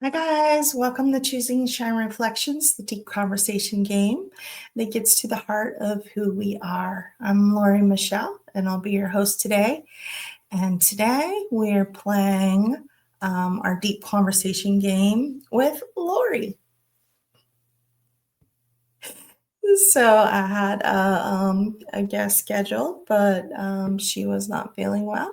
Hi, guys. Welcome to Choosing Shine Reflections, the deep conversation game that gets to the heart of who we are. I'm Lori Michele, and I'll be your host today. And today we're playing our deep conversation game with Lori. So I had a guest scheduled, but she was not feeling well.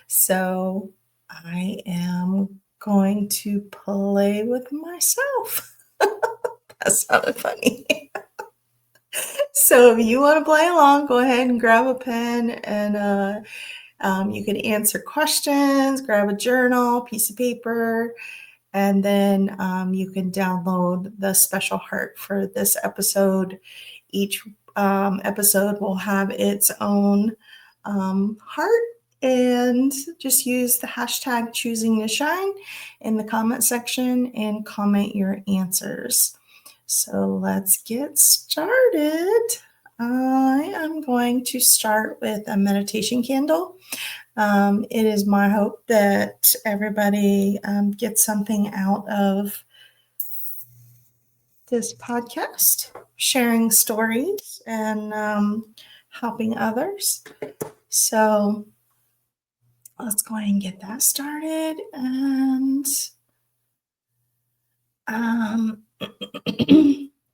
So I am going to play with myself. That sounded funny. So if you want to play along, go ahead and grab a pen and you can answer questions, grab a journal, piece of paper, and then you can download the special heart for this episode. Each episode will have its own heart, and just use the hashtag choosing to shine in the comment section and comment your answers. So let's get started. I am going to start with a meditation candle. It is my hope that everybody gets something out of this podcast, sharing stories and helping others. So let's go ahead and get that started. And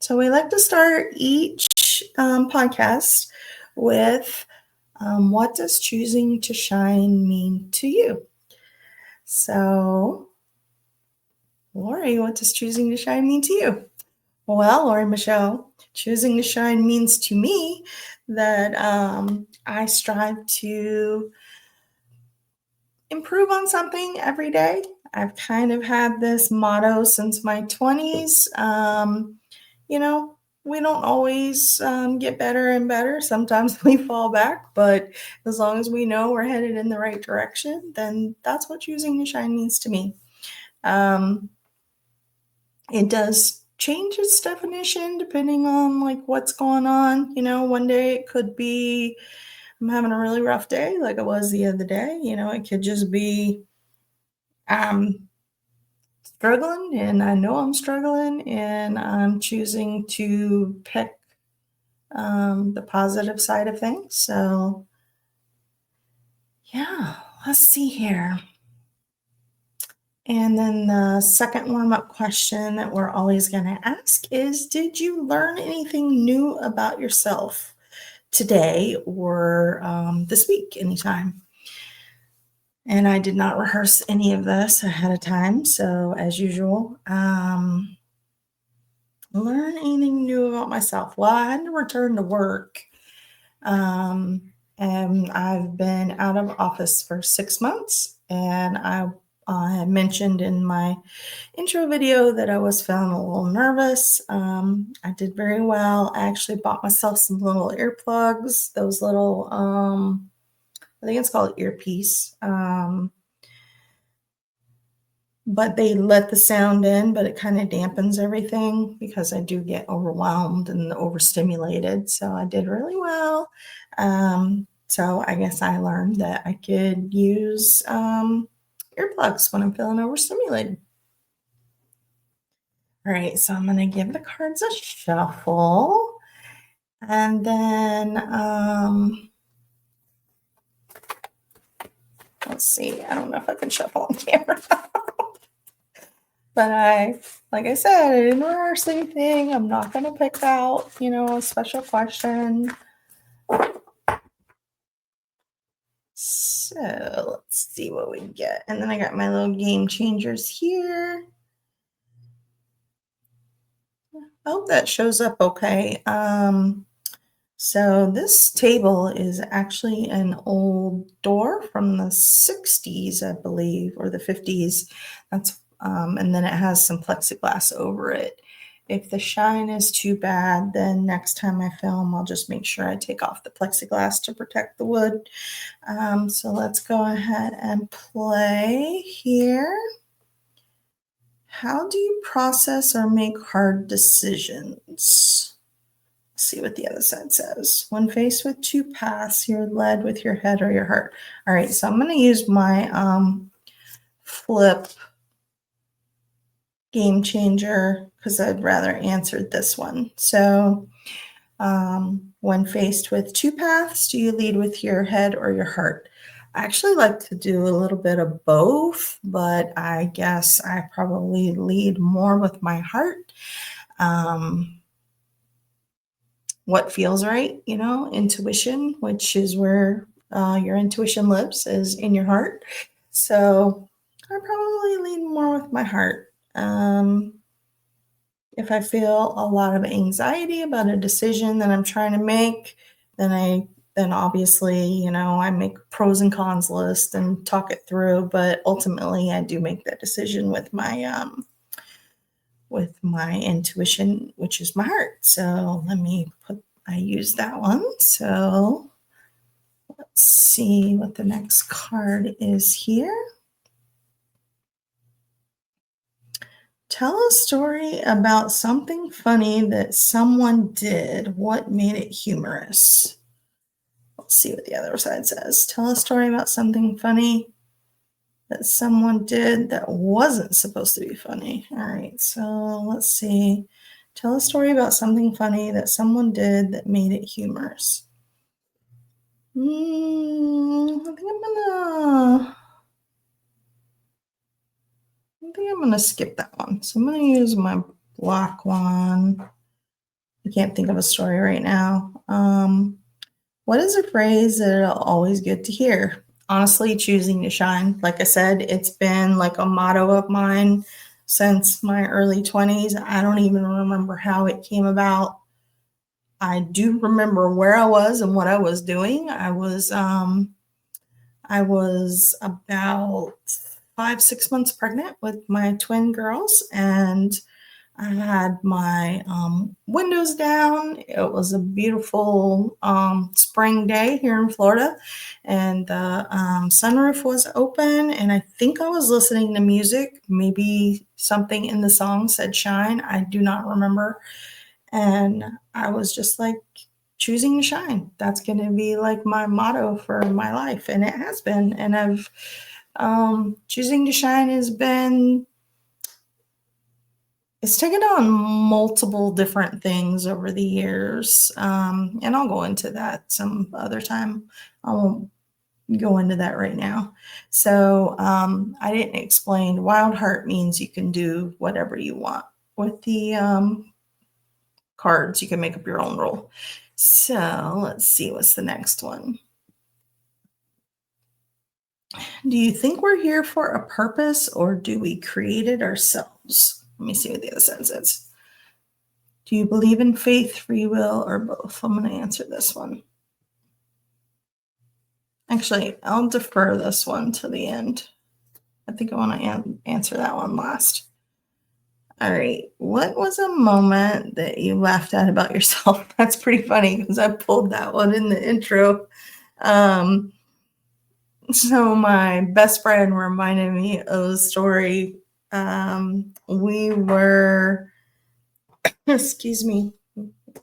so we like to start each podcast with what does choosing to shine mean to you? So, Lori, what does choosing to shine mean to you? Well, Lori Michele, choosing to shine means to me that I strive to improve on something every day. I've kind of had this motto since my 20s. We don't always get better and better. Sometimes we fall back, but as long as we know we're headed in the right direction, then that's what choosing to shine means to me. It does change its definition depending on like what's going on. One day it could be I'm having a really rough day like it was the other day. It could just be I'm struggling and I know I'm struggling and I'm choosing to pick the positive side of things. So yeah, let's see here. And then the second warm-up question that we're always going to ask is, did you learn anything new about yourself today or this week, anytime? And I did not rehearse any of this ahead of time. So as usual, learn anything new about myself. Well, I had to return to work. And I've been out of office for 6 months. And I had mentioned in my intro video that I was feeling a little nervous. I did very well. I actually bought myself some little earplugs, those little, I think it's called earpiece. But they let the sound in, but it kind of dampens everything because I do get overwhelmed and overstimulated. So I did really well. So I guess I learned that I could use earplugs when I'm feeling overstimulated. All right, so I'm going to give the cards a shuffle. And then, let's see. I don't know if I can shuffle on camera. But like I said, I didn't rehearse anything. I'm not going to pick out, a special question. So let's see what we get. And then I got my little game changers here. I hope that shows up okay. So this table is actually an old door from the 60s, I believe, or the 50s. And then it has some plexiglass over it. If the shine is too bad, then next time I film, I'll just make sure I take off the plexiglass to protect the wood. So let's go ahead and play here. How do you process or make hard decisions? See what the other side says. When faced with two paths, you're led with your head or your heart. All right, so I'm going to use my flip game changer because I'd rather answered this one. So, when faced with two paths, do you lead with your head or your heart? I actually like to do a little bit of both, but I guess I probably lead more with my heart. Um, what feels right, intuition, which is where your intuition lives, is in your heart. So I probably lean more with my heart. If I feel a lot of anxiety about a decision that I'm trying to make, then obviously, I make pros and cons list and talk it through, but ultimately I do make that decision with my intuition, which is my heart. So I use that one. So let's see what the next card is here. Tell a story about something funny that someone did. What made it humorous? Let's see what the other side says. Tell a story about something funny that someone did that wasn't supposed to be funny. All right, so let's see. Tell a story about something funny that someone did that made it humorous. I think I'm gonna skip that one. So I'm gonna use my black one. I can't think of a story right now. What is a phrase that I'll always get to hear? Honestly, choosing to shine. Like I said, it's been like a motto of mine since my early 20s. I don't even remember how it came about. I do remember where I was and what I was doing. I was about 5, 6 months pregnant with my twin girls, and I had my windows down. It was a beautiful spring day here in Florida, and the sunroof was open. And I think I was listening to music. Maybe something in the song said shine. I do not remember. And I was just like, choosing to shine. That's going to be like my motto for my life. And it has been. And choosing to shine it's taken on multiple different things over the years. And I'll go into that some other time. I won't go into that right now. So I didn't explain wild heart means you can do whatever you want with the cards. You can make up your own rule. So let's see what's the next one. Do you think we're here for a purpose or do we create it ourselves? Let me see what the other side says. Do you believe in faith, free will, or both? I'm going to answer this one. Actually, I'll defer this one to the end. I think I want to answer that one last. All right. What was a moment that you laughed at about yourself? That's pretty funny because I pulled that one in the intro. So my best friend reminded me of a story. We were, excuse me,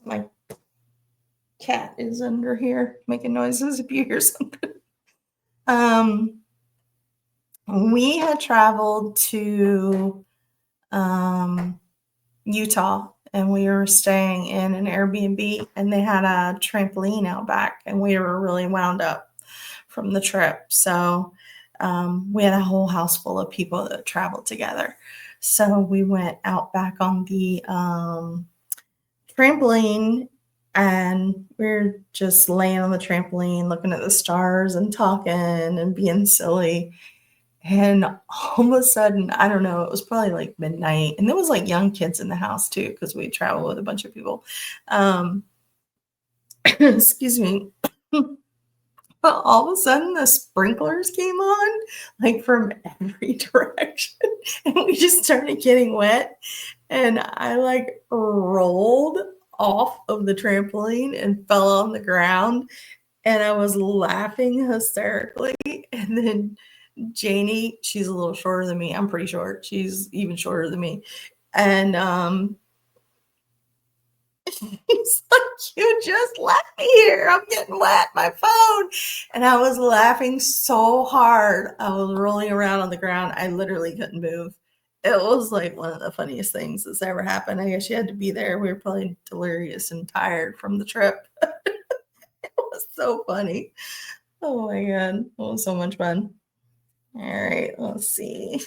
my cat is under here making noises if you hear something. We had traveled to Utah, and we were staying in an Airbnb, and they had a trampoline out back, and we were really wound up from the trip. So we had a whole house full of people that traveled together. So we went out back on the trampoline, and we are just laying on the trampoline, looking at the stars and talking and being silly. And all of a sudden, I don't know, it was probably like midnight. And there was like young kids in the house too, because we traveled with a bunch of people. Excuse me. But all of a sudden, the sprinklers came on, like from every direction. And we just started getting wet. And I like rolled off of the trampoline and fell on the ground. And I was laughing hysterically. And then Janie, she's a little shorter than me. I'm pretty short. She's even shorter than me. And he's like, you just left me here. I'm getting wet. My phone. And I was laughing so hard. I was rolling around on the ground. I literally couldn't move. It was like one of the funniest things that's ever happened. I guess you had to be there. We were probably delirious and tired from the trip. It was so funny. Oh my god. It was so much fun. All right, let's see.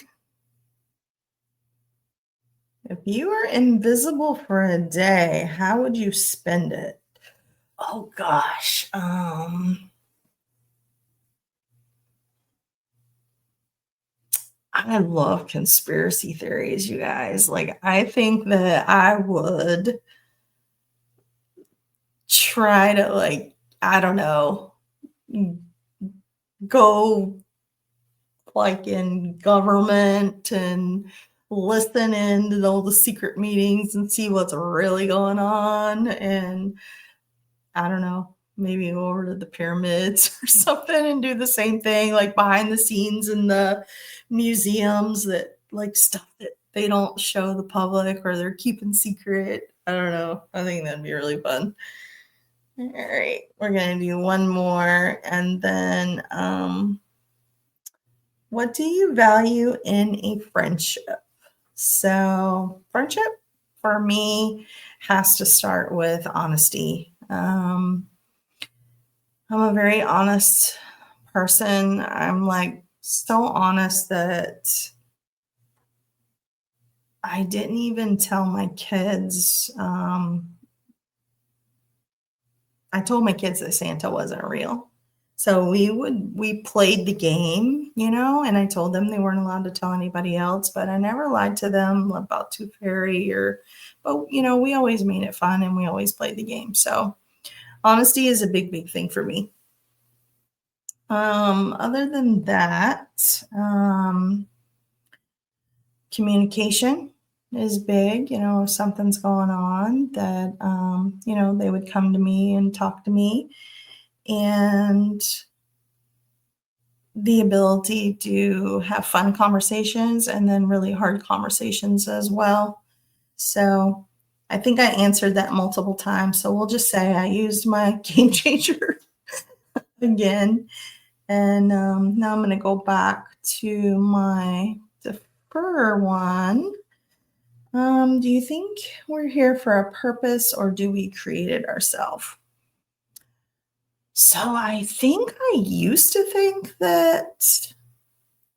If you were invisible for a day, how would you spend it? Oh gosh. I love conspiracy theories, you guys. Like, I think that I would try to, like, I don't know, go like in government and listen in to all the secret meetings and see what's really going on. And I don't know, maybe go over to the pyramids or something and do the same thing, like behind the scenes in the museums that like stuff that they don't show the public or they're keeping secret. I don't know. I think that'd be really fun. All right, we're gonna do one more, and then what do you value in a friendship? So, friendship for me has to start with honesty. I'm a very honest person. I'm like so honest that I didn't even tell my kids. I told my kids that Santa wasn't real. So we played the game, and I told them they weren't allowed to tell anybody else, but I never lied to them about Tooth Fairy but we always made it fun and we always played the game. So honesty is a big, big thing for me. Other than that, communication is big. If something's going on, that they would come to me and talk to me, and the ability to have fun conversations and then really hard conversations as well. So I think I answered that multiple times. So we'll just say I used my game changer again. And now I'm going to go back to my defer one. Do you think we're here for a purpose or do we create it ourselves? So I think I used to think that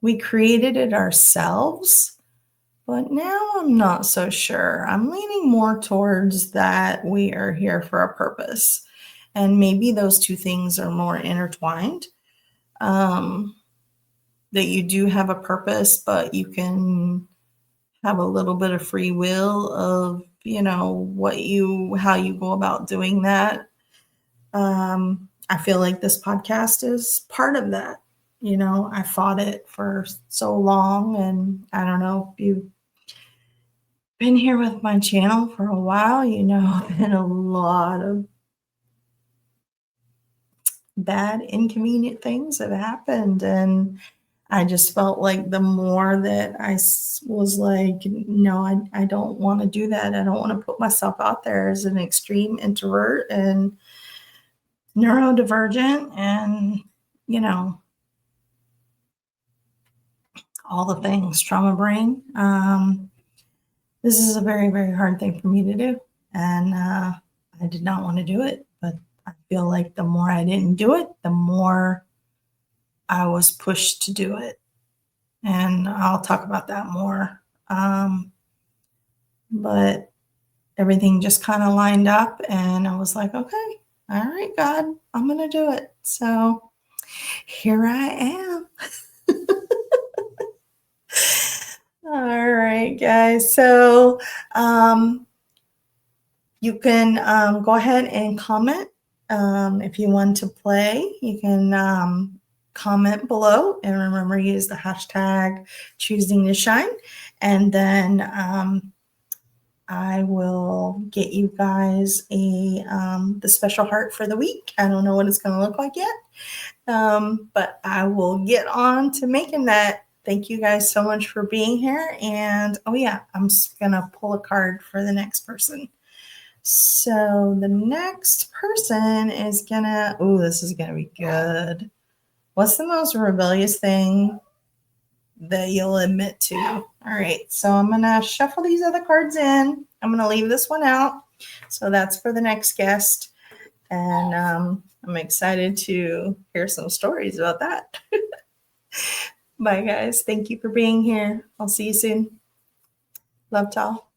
we created it ourselves, but now I'm not so sure. I'm leaning more towards that we are here for a purpose. And maybe those two things are more intertwined. That you do have a purpose, but you can have a little bit of free will of, how you go about doing that. I feel like this podcast is part of that. I fought it for so long, and I don't know if you've been here with my channel for a while, been a lot of bad, inconvenient things have happened. And I just felt like the more that was like, no, I don't want to do that. I don't want to put myself out there as an extreme introvert and neurodivergent and, all the things, trauma brain. This is a very, very hard thing for me to do. And I did not want to do it. But I feel like the more I didn't do it, the more I was pushed to do it. And I'll talk about that more. But everything just kind of lined up, and I was like, okay, all right, God, I'm going to do it. So here I am. All right, guys. So you can go ahead and comment. If you want to play, you can comment below, and remember, use the hashtag choosing to shine. And then I will get you guys the special heart for the week. I don't know what it's going to look like yet, but I will get on to making that. Thank you guys so much for being here. And oh yeah, I'm just going to pull a card for the next person. So the next person is this is going to be good. What's the most rebellious thing that you'll admit to. All right, so I'm gonna shuffle these other cards in. I'm gonna leave this one out. So that's for the next guest. And I'm excited to hear some stories about that. Bye, guys. Thank you for being here. I'll see you soon. Love, y'all.